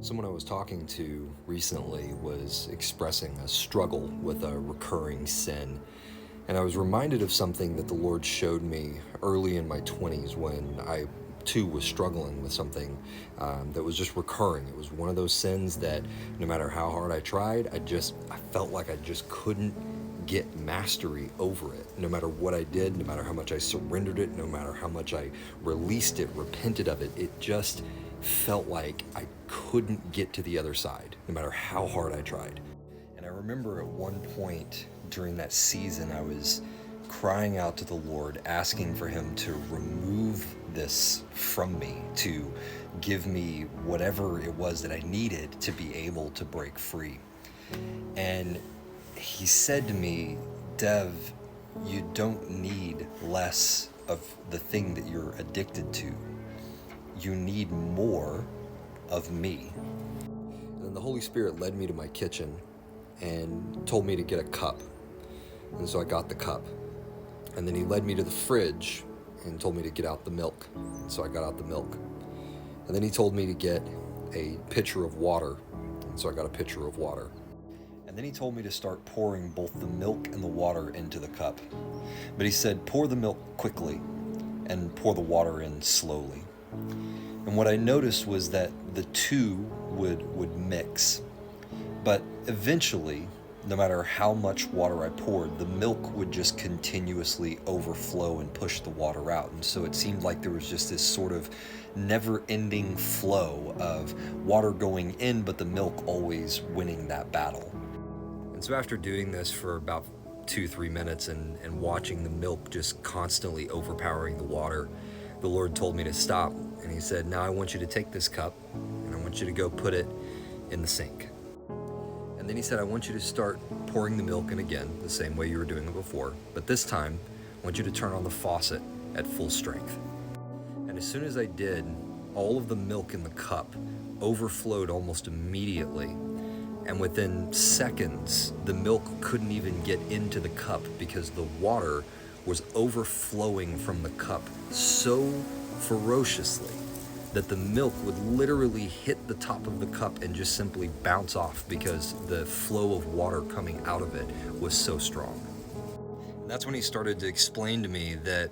Someone I was talking to recently was expressing a struggle with a recurring sin. And I was reminded of something that the Lord showed me early in my 20s when I too was struggling with something that was just recurring. It was one of those sins that no matter how hard I tried, I felt like I just couldn't get mastery over it. No matter what I did, no matter how much I surrendered it, no matter how much I released it, repented of it, it just felt like I couldn't get to the other side, no matter how hard I tried. And I remember at one point during that season, I was crying out to the Lord, asking for Him to remove this from me, to give me whatever it was that I needed to be able to break free. And He said to me, Dev, you don't need less of the thing that you're addicted to. You need more of me. And then the Holy Spirit led me to my kitchen and told me to get a cup. And so I got the cup. And then He led me to the fridge and told me to get out the milk. So I got out the milk. And then He told me to get a pitcher of water. And so I got a pitcher of water. And then He told me to start pouring both the milk and the water into the cup. But He said, pour the milk quickly and pour the water in slowly. And what I noticed was that the two would mix. But eventually, no matter how much water I poured, the milk would just continuously overflow and push the water out. And so it seemed like there was just this sort of never-ending flow of water going in, but the milk always winning that battle. And so after doing this for about 2-3 minutes and watching the milk just constantly overpowering the water, the Lord told me to stop. And He said, now I want you to take this cup and I want you to go put it in the sink. And then He said, I want you to start pouring the milk in again, the same way you were doing it before. But this time, I want you to turn on the faucet at full strength. And as soon as I did, all of the milk in the cup overflowed almost immediately. And within seconds, the milk couldn't even get into the cup because the water was overflowing from the cup so ferociously that the milk would literally hit the top of the cup and just simply bounce off because the flow of water coming out of it was so strong. And that's when He started to explain to me that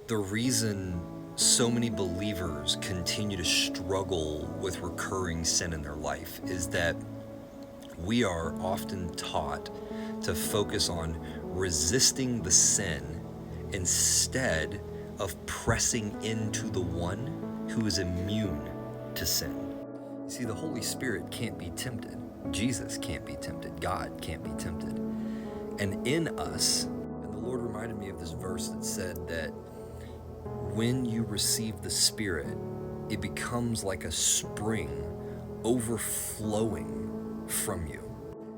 the reason so many believers continue to struggle with recurring sin in their life is that we are often taught to focus on resisting the sin instead of pressing into the one who is immune to sin. You see, the Holy Spirit can't be tempted. Jesus can't be tempted. God can't be tempted. And in us, and the Lord reminded me of this verse that said that when you receive the Spirit, it becomes like a spring overflowing from you.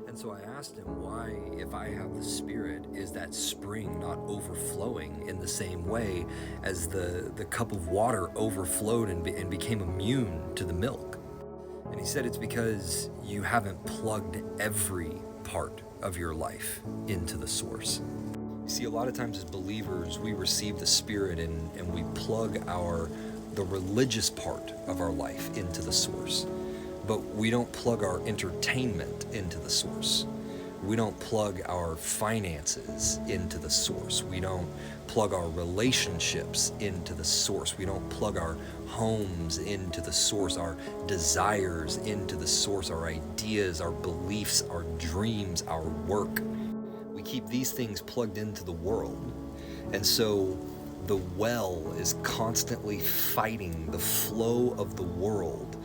And so I asked Him, why, if I have the Spirit, is that spring not overflowing in the same way as the cup of water overflowed and became immune to the milk? And He said, it's because you haven't plugged every part of your life into the source. You see, a lot of times as believers, we receive the Spirit and we plug the religious part of our life into the source. But we don't plug our entertainment into the source. We don't plug our finances into the source. We don't plug our relationships into the source. We don't plug our homes into the source, our desires into the source, our ideas, our beliefs, our dreams, our work. We keep these things plugged into the world. And so the well is constantly fighting the flow of the world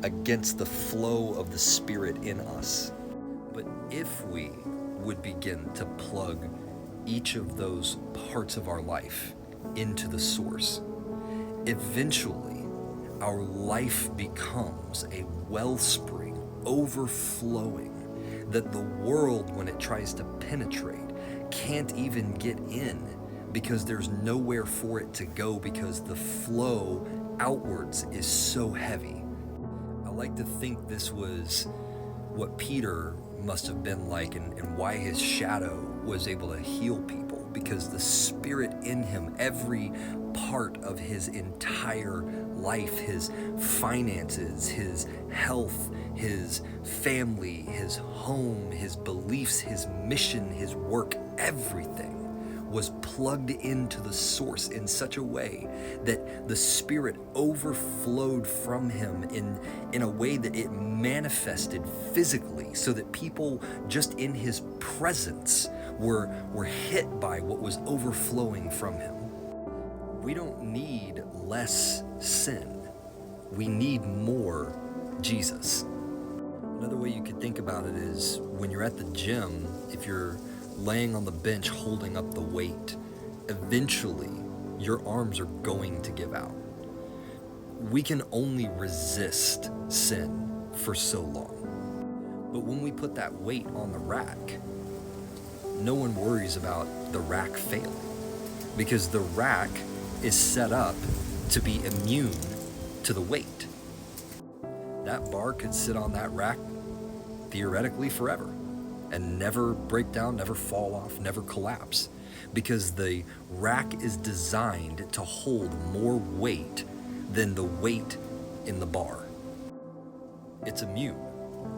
against the flow of the Spirit in us. But if we would begin to plug each of those parts of our life into the source, eventually our life becomes a wellspring overflowing that the world, when it tries to penetrate, can't even get in because there's nowhere for it to go because the flow outwards is so heavy. I like to think this was what Peter must have been like and why his shadow was able to heal people. because the Spirit in him, every part of his entire life, his finances, his health, his family, his home, his beliefs, his mission, his work, everything was plugged into the source in such a way that the Spirit overflowed from him in a way that it manifested physically, so that people just in his presence were hit by what was overflowing from him. We don't need less sin. We need more Jesus. Another way you could think about it is when you're at the gym, if you're laying on the bench holding up the weight, eventually your arms are going to give out. We can only resist sin for so long. But when we put that weight on the rack, no one worries about the rack failing, because the rack is set up to be immune to the weight. That bar could sit on that rack theoretically forever and never break down, never fall off, never collapse, because the rack is designed to hold more weight than the weight in the bar. It's immune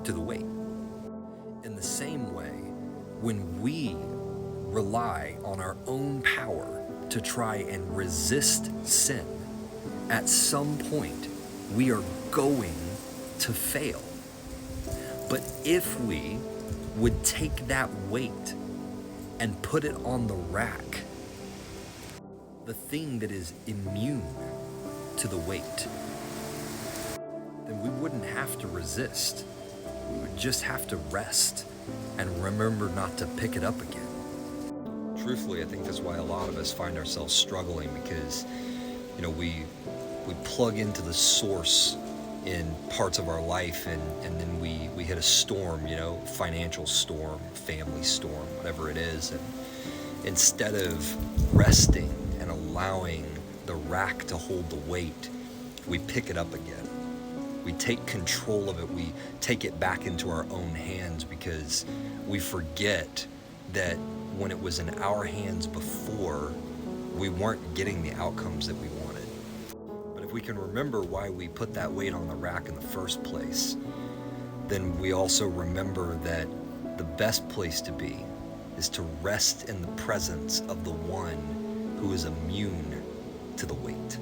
to the weight. In the same way, when we rely on our own power to try and resist sin, at some point we are going to fail. But if we would take that weight and put it on the rack, the thing that is immune to the weight, then we wouldn't have to resist. We would just have to rest and remember not to pick it up again. Truthfully, I think that's why a lot of us find ourselves struggling, because we plug into the source in parts of our life, and then we hit a storm, financial storm, family storm, whatever it is, and instead of resting and allowing the rack to hold the weight, we pick it up again. We take control of it. We take it back into our own hands, because we forget that when it was in our hands before, we weren't getting the outcomes that we wanted. But if we can remember why we put that weight on the rack in the first place, then we also remember that the best place to be is to rest in the presence of the one who is immune to the weight.